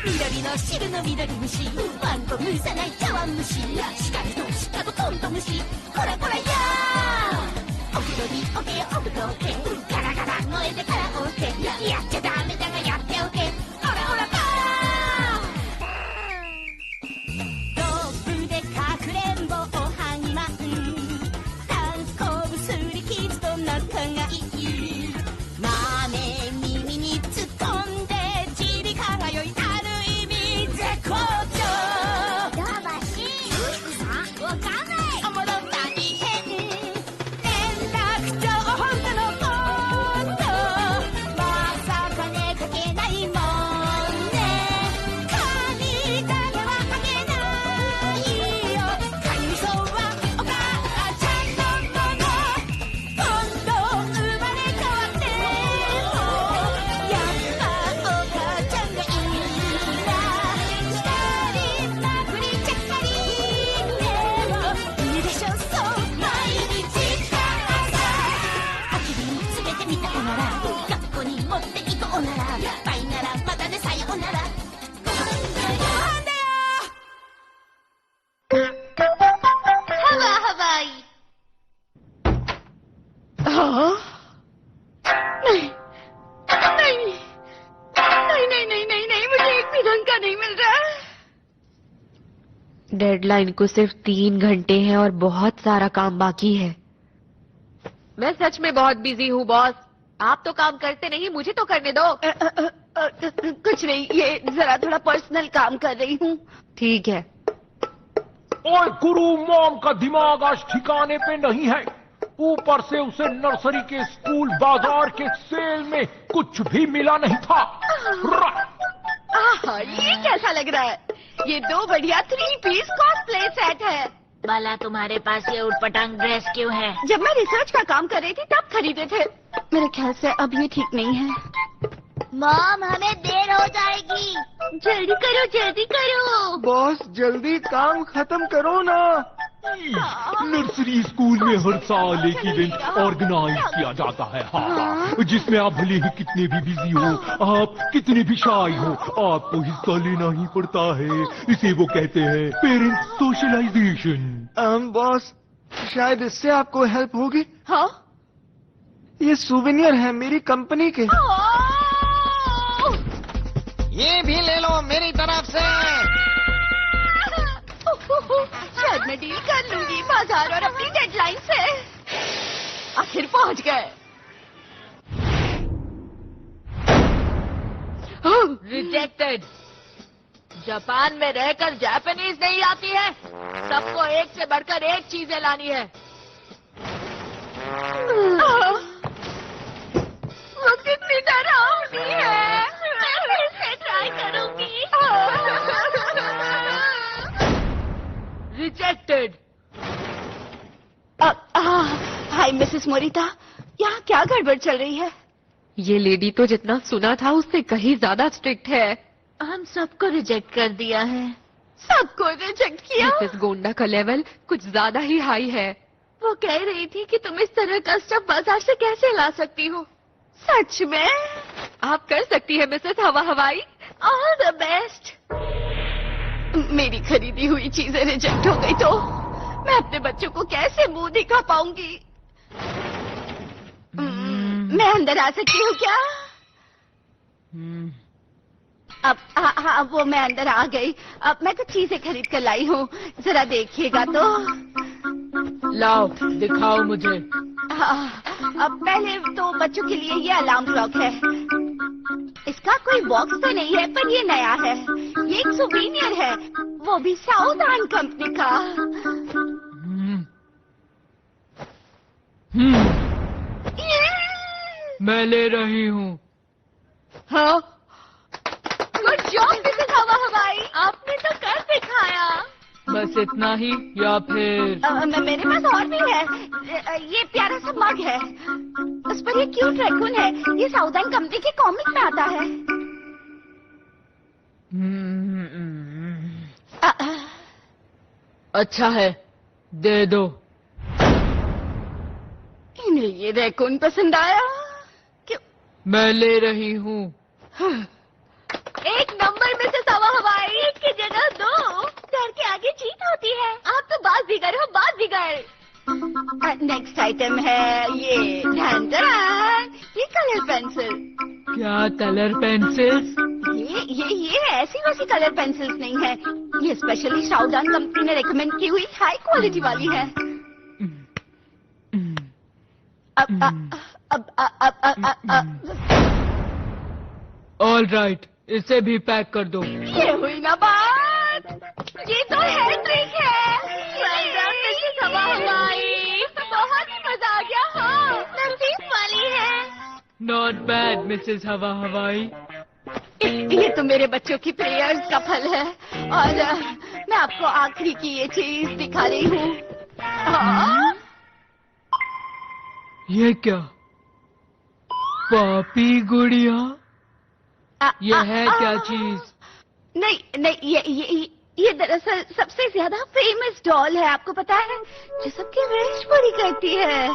緑の汁の緑虫ワンコ蒸さない茶碗蒸し光と鹿とトント虫こらこらやーお風呂におけよお風呂おけガラガラ燃えてカラオケやっちゃダメだがやっておけオラオラバーロープでかくれんぼおはぎまんダンスこぶすりキスと仲がいい豆耳に突っ込んでちび輝いある意味絶好調どうばしわかんないおもろ大変連絡帳本当のことまさかね書けないもんね髪だけはかけないよかゆみそはお母ちゃんのもの今度生まれ変わってもやっぱお母ちゃんがいいな光まくりちゃっかりでもいいでしょそう毎日が朝空き瓶詰めてみたおなら学校に持っていこうならバイならまたねさようならご飯だよハワハワイनहीं नहीं नहीं नहीं नहीं नहीं नहीं मुझे एक भी ढंग का नहीं मिल रहा डेडलाइन को सिर्फ 3 घंटे हैं और बहुत सारा काम बाकी है। मैं सच में बहुत बिजी हूँ बॉस। आप तो काम करते नहीं, मुझे तो करने दो। कुछ नहीं, ये जरा थोड़ा पर्सनल काम कर रही हूँ। ठीक है। ओए गुरु, मॉम का दिमाग आज ठिकाने पे नहीं है। ऊपर से उसे नर्सरी के स्कूल बाजार के सेल में कुछ भी मिला नहीं था। ये कैसा लग रहा है? ये 2 बढ़िया 3 पीस कॉस्प्ले सेट है। बाला, तुम्हारे पास ये उटपटांग ड्रेस क्यों है? जब मैं रिसर्च का काम कर रही थी तब खरीदे थे। मेरे ख्याल से अब ये ठीक नहीं है। मॉम, हमें देर हो जाएगी। जल्दी करो, जल्दी करो। बॉस, जल्दी काम खत्म करो ना। नर्सरी स्कूल में हर साल एक इवेंट ऑर्गेनाइज किया जाता है, हाँ, जिसमें आप भले ही कितने भी बिजी हो, आप कितने भी शाय हो, आपको हिस्सा लेना ही पड़ता है। इसे वो कहते हैं पेरेंट्स सोशलाइजेशन। बॉस, शायद इससे आपको हेल्प होगी। हाँ? ये सूवेनियर है मेरी कंपनी के। ये भी ले लो मेरी तरफ से। शायद मैं डील कर लूंगी बाजार और अपनी डेडलाइन से। आखिर पहुंच गए। रिजेक्टेड। जापान में रहकर जापानीज नहीं आती है। सबको एक से बढ़कर एक चीजें लानी है। वो कितनी डरावनी है। मैं फिर से ट्राई करूंगी। रिजेक्टेड। हाय मिसेस मोरिता, यहाँ क्या गड़बड़ चल रही है? ये लेडी तो जितना सुना था उससे कहीं ज्यादा स्ट्रिक्ट है। हम सबको रिजेक्ट कर दिया है। सबको रिजेक्ट किया? मिसेस गोंडा का लेवल कुछ ज्यादा ही हाई है। वो कह रही थी कि तुम इस तरह का स्टफ बाजार से कैसे ला सकती हो। सच में? आप कर सकती है मिसेस हवा हवाई। All the best. मेरी खरीदी हुई चीजें रिजेक्ट हो गई तो मैं अपने बच्चों को कैसे मुंह दिखा पाऊंगी? मैं अंदर आ सकती हूँ क्या? अब हाँ, वो मैं अंदर आ गई। अब मैं कुछ चीजें खरीद कर लाई हूँ, जरा देखिएगा तो। लाओ, दिखाओ मुझे। अब पहले तो बच्चों के लिए ये अलार्म क्लॉक है। इसका कोई बॉक्स तो नहीं है, पर ये नया है। ये एक सुवेनियर है, वो भी साउदार्न कंपनी का। मैं ले रही हूँ। हाँ, गुड जॉब मिसेस हवा हवाई, आपने तो कर दिखाया। बस इतना ही या फिर? मेरे पास और भी है। ये प्यारा सा मग है, उस पर ये क्यूट रैकून है। ये साउदार्न कंपनी के कॉमिक में आता है। अच्छा है, दे दो। इन्हें ये रैकून पसंद आया। क्यों? मैं ले रही हूँ। एक नंबर में से सवा बाजीगर हो, बाजीगर। नेक्स्ट आइटम है ये ये कलर पेंसिल। क्या कलर पेंसिल्स? ये ऐसी वैसी कलर पेंसिल्स नहीं है, ये स्पेशली शाओडान कंपनी ने रेकमेंड की हुई हाई क्वालिटी वाली है। ऑल राइट, इसे भी पैक कर दो। ये हुई ना बात, ये तो है ट्रिक है। हवा हवाई, बहुत मजा आ गया। हाँ, नसीब वाली है। नॉट बैड मिसेस हवा हवाई। ये तो मेरे बच्चों की प्रेयर्स का फल है, और मैं आपको आखिरी की ये चीज दिखा रही हूँ। ये क्या? पापी गुड़िया? ये है क्या चीज? नहीं, ये दरअसल सबसे ज्यादा फेमस डॉल है, आपको पता है, जो सबकी विश पूरी करती है।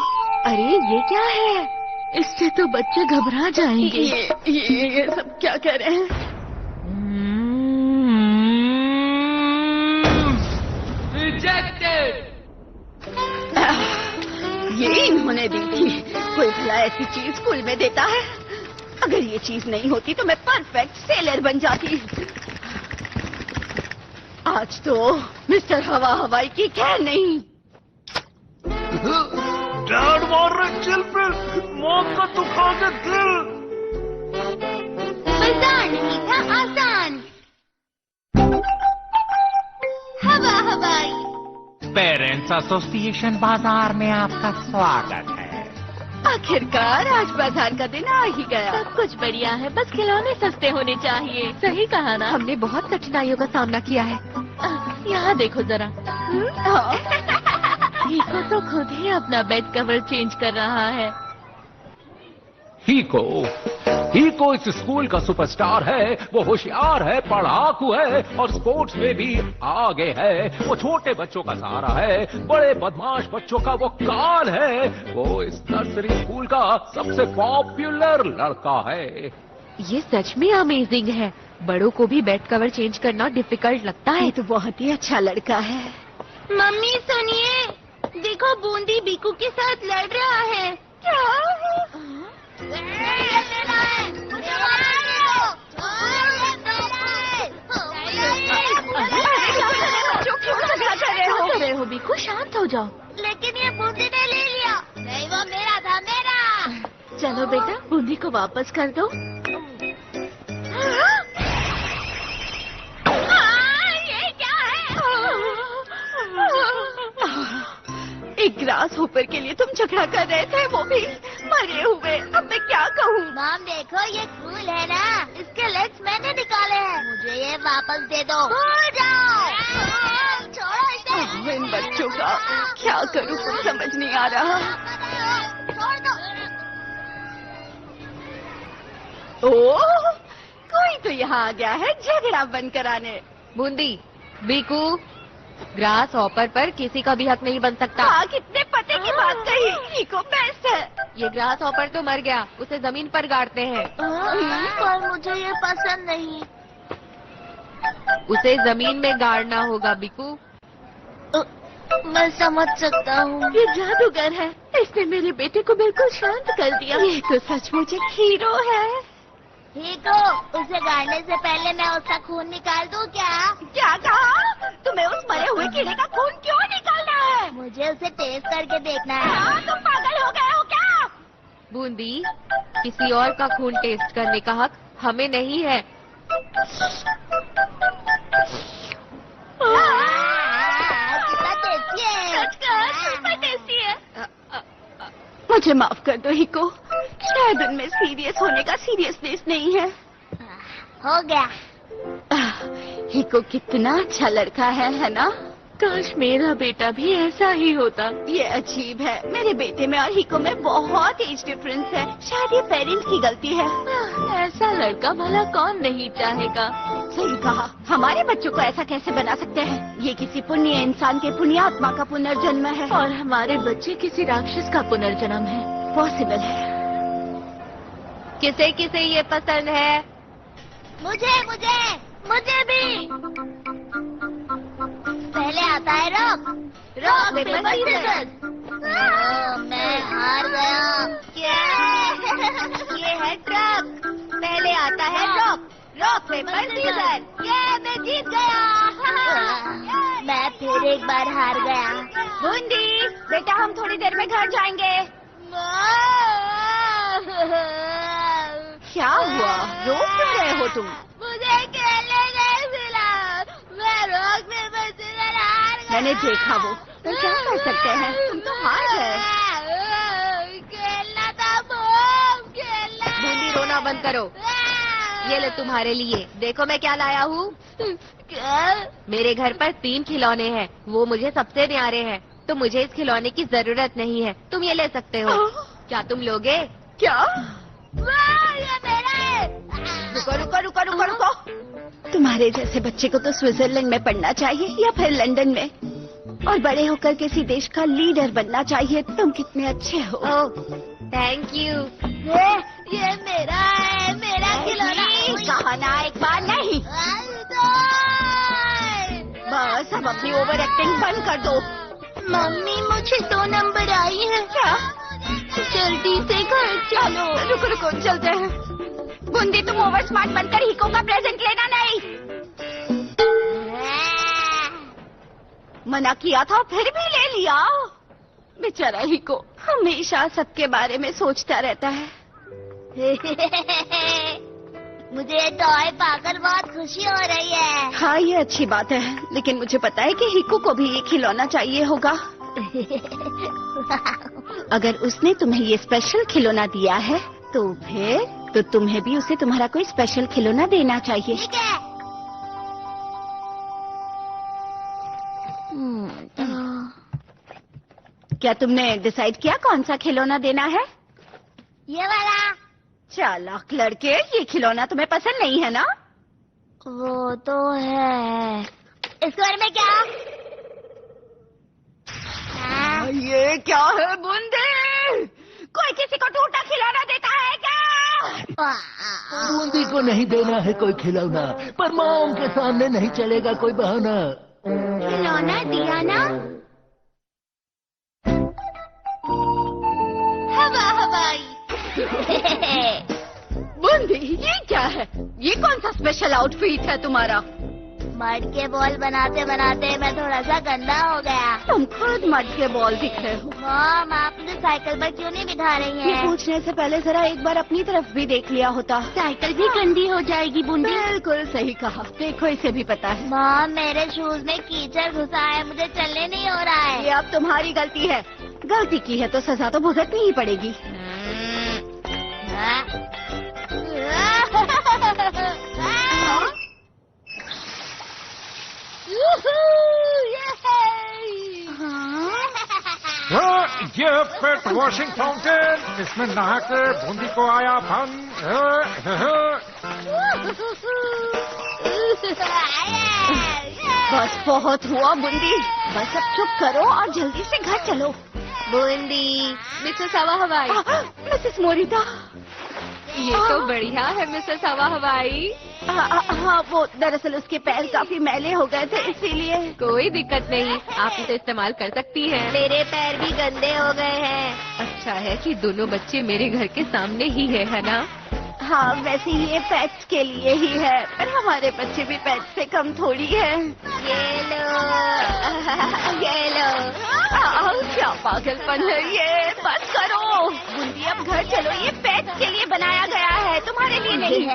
अरे ये क्या है? इससे तो बच्चे घबरा जाएंगे। ये सब क्या कर रहे हैं? रिजेक्टेड। ये इन्होंने दी थी। कोई भला ऐसी चीज स्कूल में देता है? अगर ये चीज नहीं होती तो मैं परफेक्ट सेलर बन जाती। आज तो मिस्टर हवा हवाई की खैर नहीं। डैड मार रहे चिल पे, मौत का दुखा के दिल। आसान नहीं था, आसान। हवा हवाई। पेरेंट्स एसोसिएशन बाजार में आपका स्वागत है। आखिरकार आज बाजार का दिन आ ही गया। सब कुछ बढ़िया है, बस खिलौने सस्ते होने चाहिए। सही कहा ना? हमने बहुत कठिनाइयों का सामना किया है। यहाँ देखो जरा। हीको तो खुद ही अपना बेड कवर चेंज कर रहा है। हीको इस स्कूल का सुपरस्टार है। वो होशियार है, पढ़ाकू है और स्पोर्ट्स में भी आगे है। वो छोटे बच्चों का सहारा है, बड़े बदमाश बच्चों का वो काल है। वो इस नर्सरी स्कूल का सबसे पॉपुलर लड़का है। ये सच में अमेजिंग है। बड़ों को भी बेड कवर चेंज करना डिफिकल्ट लगता है। ये तो बहुत ही अच्छा लड़का है। मम्मी सुनिए, देखो बूंदी बीकू के साथ लड़ रहा है। क्या? हो बीकू, शांत हो जाओ। लेकिन ये बूंदी ने ले लिया। नहीं, वो मेरा था, मेरा। चलो बेटा, बूंदी को वापस कर दो। ये क्या है? एक ग्रास होपर के लिए तुम झगड़ा कर रहे थे, वो भी मरे हुए। अब मैं क्या कहूँ? मॉम देखो, ये फूल है ना, इसके लेग्स मैंने निकाले हैं। मुझे ये वापस दे दो। भूल जाओ। छोड़ो इसे। इन बच्चों का क्या करूँ, कुछ समझ नहीं आ रहा। छोड़ दो। ओह, कोई तो यहाँ आ गया है झगड़ा बंद कराने। बूंदी, बीकू, ग्रास हॉपर पर किसी का भी हक नहीं बन सकता। हाँ, कितने पते की बात कही। हीको बेस्ट है। ये ग्रास हॉपर तो मर गया, उसे जमीन पर गाड़ते हैं। पर मुझे ये पसंद नहीं। उसे जमीन में गाड़ना होगा बीकू। मैं समझ सकता हूँ। ये जादूगर है, इसने मेरे बेटे को बिल्कुल शांत कर दिया। ये तो सचमुच एक हीरो है। हीको, उसे गाड़ने से पहले मैं उसका खून निकाल दूँ क्या? क्या कहा? तुम्हें उस मरे हुए कीड़े का खून क्यों निकालना है? मुझे उसे टेस्ट करके देखना है। हाँ, तुम पागल हो गए हो क्या? बूंदी, किसी और का खून टेस्ट करने का हक हमें नहीं है। कितना टेस्टी है। सुपर टेस्टी है। मुझे माफ कर दो हीको, शायद उनमें सीरियस होने का सीरियसनेस नहीं है। हो गया। हीको कितना अच्छा लड़का है ना? काश मेरा बेटा भी ऐसा ही होता। ये अजीब है, मेरे बेटे में और हीको में बहुत एज डिफरेंस है। शायद ये पेरेंट्स की गलती है। ऐसा लड़का भला कौन नहीं चाहेगा। सही कहा, हमारे बच्चों को ऐसा कैसे बना सकते हैं? ये किसी पुण्य इंसान के पुण्यात्मा का पुनर्जन्म है। और हमारे बच्चे किसी राक्षस का पुनर्जन्म है। पॉसिबल है। किसे किसे ये पसंद है? मुझे मुझे मुझे भी। पहले आता है रॉक पेपर सीजर। मैं हार गया। ये है ट्रक। पहले आता है रॉक पेपर सीजर। ये मैं जीत गया। मैं फिर एक बार हार गया। बूंदी बेटा, हम थोड़ी देर में घर जाएंगे। क्या हुआ? रो क्यों रहे हो तुम? मुझे खेलने नहीं मिला। मैं रॉक पेपर सीजर हार गया। मैंने देखा वो। तो क्या कर सकते हैं? तुम तो हार गए। खेलना था बूम, खेलना। बूंदी, रोना बंद करो। ये ले तुम्हारे लिए। देखो मैं क्या लाया हूँ। मेरे घर पर 3 खिलौने हैं। वो मुझे सबसे न्यारे हैं। तो मुझे इस खिलौने की जरूरत नहीं है। तुम ये ले सकते हो। क्या तुम लोगे? क्या? ये मेरा है। रुको रुको रुको रुको रुको। तुम्हारे जैसे बच्चे को तो स्विट्जरलैंड में पढ़ना चाहिए या फिर लंदन में, और बड़े होकर किसी देश का लीडर बनना चाहिए। तुम कितने अच्छे हो। Thank you. ये मेरा है, मेरा खिलौना। कहा ना एक बार नहीं। बस अब अपनी ओवर एक्टिंग बंद कर दो। मम्मी, मुझे 2 नंबर आई है। क्या? जल्दी से घर चलो। रुको रुको, चलते हैं। बूंदी, तुम ओवर स्मार्ट बनकर हिको का प्रेजेंट लेना नहीं। मना किया था फिर भी ले लिया। बेचारा हिको हमेशा सबके बारे में सोचता रहता है। मुझे टॉय पाकर बहुत खुशी हो रही है। हाँ, ये अच्छी बात है, लेकिन मुझे पता है कि हिको को भी ये खिलौना चाहिए होगा। अगर उसने तुम्हें ये स्पेशल खिलौना दिया है तो फिर तुम्हें भी उसे तुम्हारा कोई स्पेशल खिलौना देना चाहिए। ठीक है। क्या तुमने डिसाइड किया कौन सा खिलौना देना है? ये वाला। चालाक लड़के, ये खिलौना तुम्हें पसंद नहीं है ना? वो तो है। इस बार में क्या? ये क्या है बूंदी? कोई किसी को टूटा खिलौना देता है क्या? बूंदी को नहीं देना है कोई खिलौना, पर मॉम के सामने नहीं चलेगा कोई बहाना। खिलौना दिया ना? हवाई। बूंदी, ये क्या है? ये कौन सा स्पेशल आउटफिट है तुम्हारा? मड के बॉल बनाते बनाते मैं थोड़ा सा गंदा हो गया। तुम खुद मड के बॉल दिख रहे हो। मॉम, आप मुझे साइकिल पर क्यों नहीं बिठा रही ये हैं? पूछने से पहले जरा एक बार अपनी तरफ भी देख लिया होता। साइकिल भी गंदी हो जाएगी बूंदी। बिल्कुल सही कहा। देखो, इसे भी पता है। मॉम, मेरे शूज में कीचड़ घुसा है, मुझे चलने नहीं हो रहा है। ये अब तुम्हारी गलती है। गलती की है तो सजा तो भुगतनी ही पड़ेगी। ये पेट वॉशिंग फाउंटेन, इसमें नहाकर बूंदी को आया फन। बस बहुत हुआ बूंदी। बस अब चुप करो और जल्दी से घर चलो। बूंदी, मिसेस हवा हवाई। मिसेस मोरिता, ये तो बढ़िया है मिसेस हवा हवाई। हाँ, वो दरअसल उसके पैर काफी मैले हो गए थे, इसीलिए। कोई दिक्कत नहीं, आप इसे इस्तेमाल कर सकती हैं। मेरे पैर भी गंदे हो गए हैं। अच्छा है कि दोनों बच्चे मेरे घर के सामने ही है ना? हाँ, वैसे ये पेट्स के लिए ही है, पर हमारे बच्चे भी पेट्स से कम थोड़ी है। ये लो। क्या पागलपन है ये? बस करो बूंदी, अब घर चलो। ये पेट्स के लिए बनाया गया है, तुम्हारे लिए नहीं।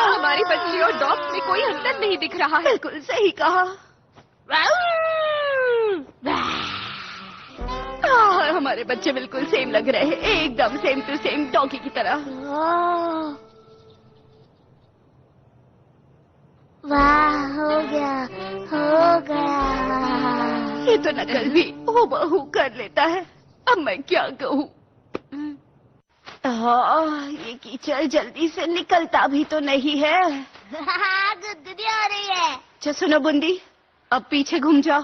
हमारी बच्ची और डॉग्स में कोई अंतर नहीं दिख रहा है। बिल्कुल सही कहा। हमारे बच्चे बिल्कुल सेम लग रहे हैं, एकदम सेम टू सेम डॉगी की तरह। वाह, हो गया। ये तो नकल भी हूबहू कर लेता है। अब मैं क्या कहूँ? ये कीचड़ जल्दी से निकलता भी तो नहीं है। गुदगुदी हो रही है। अच्छा सुनो बूंदी, अब पीछे घूम जाओ।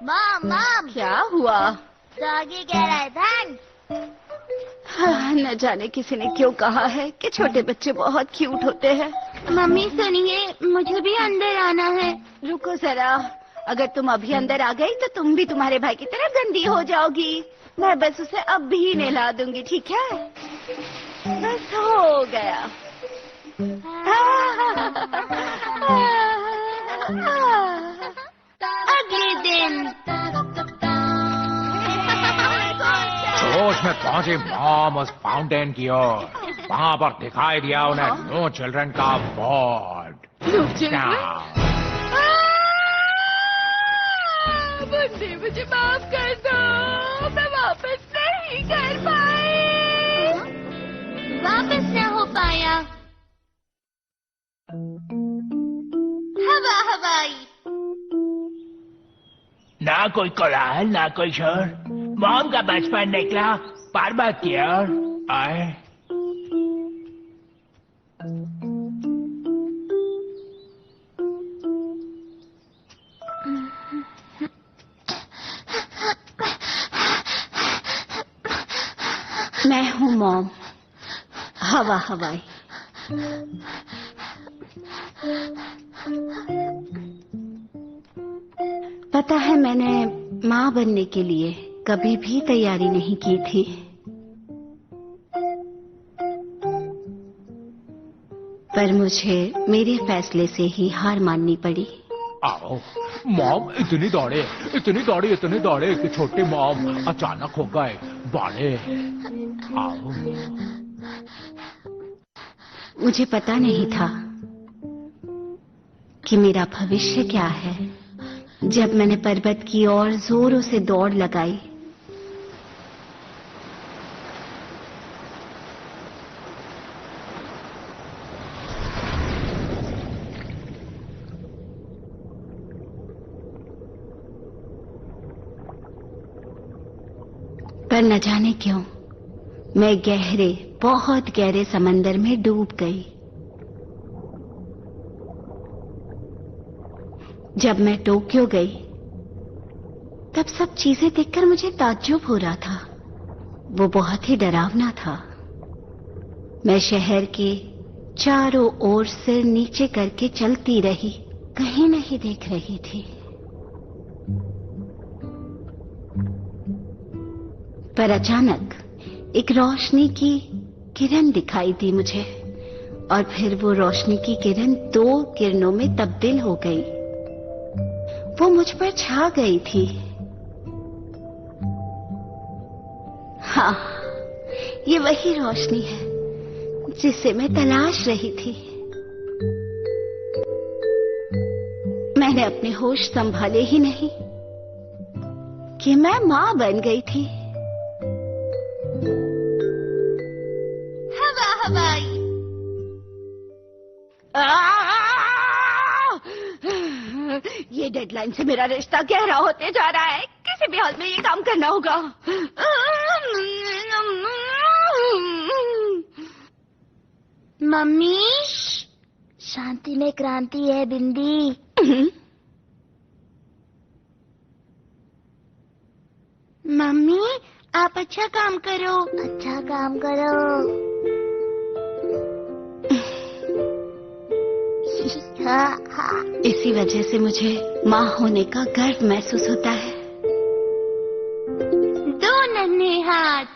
मॉम, क्या हुआ? डॉगी कह रहा है थैंक्स। न जाने किसी ने क्यों कहा है कि छोटे बच्चे बहुत क्यूट होते हैं। मम्मी सुनिए, मुझे भी अंदर आना है। रुको जरा, अगर तुम अभी अंदर आ गई तो तुम भी तुम्हारे भाई की तरह गंदी हो जाओगी। मैं बस उसे अब भी नहला दूंगी, ठीक है? बस हो गया। अगले दिन जोश में पहुंची मॉम उस फाउंटेन की ओर। वहां पर दिखाई दिया उन्हें नो चिल्ड्रन का बोर्ड। बुंदी, मुझे माफ कर दो, मैं वापस नहीं कर पाई। वापस न हो पाया। हवा हवाई। ना कोई कोलाहल, ना कोई शोर। मॉम का बचपन निकला पर्वत की ओर। आए मैं हूँ मॉम, हवा हवाई। पता है, मैंने माँ बनने के लिए कभी भी तैयारी नहीं की थी। पर मुझे मेरे फैसले से ही हार माननी पड़ी। आओ मॉम, इतनी दौड़े कि छोटे मॉम अचानक हो गए बड़े। आओ। मुझे पता नहीं था कि मेरा भविष्य क्या है। जब मैंने पर्वत की ओर जोरों से दौड़ लगाई, पर न जाने क्यों मैं गहरे, बहुत गहरे समंदर में डूब गई। जब मैं टोक्यो गई तब सब चीजें देखकर मुझे ताज्जुब हो रहा था। वो बहुत ही डरावना था। मैं शहर के चारों ओर सिर नीचे करके चलती रही, कहीं नहीं देख रही थी। पर अचानक एक रोशनी की किरण दिखाई दी मुझे, और फिर वो रोशनी की किरण 2 किरणों में तब्दील हो गई। वो मुझ पर छा गई थी। हाँ, ये वही रोशनी है जिसे मैं तलाश रही थी। मैंने अपने होश संभाले ही नहीं कि मैं मां बन गई थी। हवा हवाई। ये डेडलाइन से मेरा रिश्ता गहरा होते जा रहा है। किसी भी हाल में ये काम करना होगा। मम्मी, शांति में क्रांति है बिंदी। मम्मी, आप अच्छा काम करो। अच्छा काम करो। इसी वजह से मुझे माँ होने का गर्व महसूस होता है। 2 नन्हे हाथ।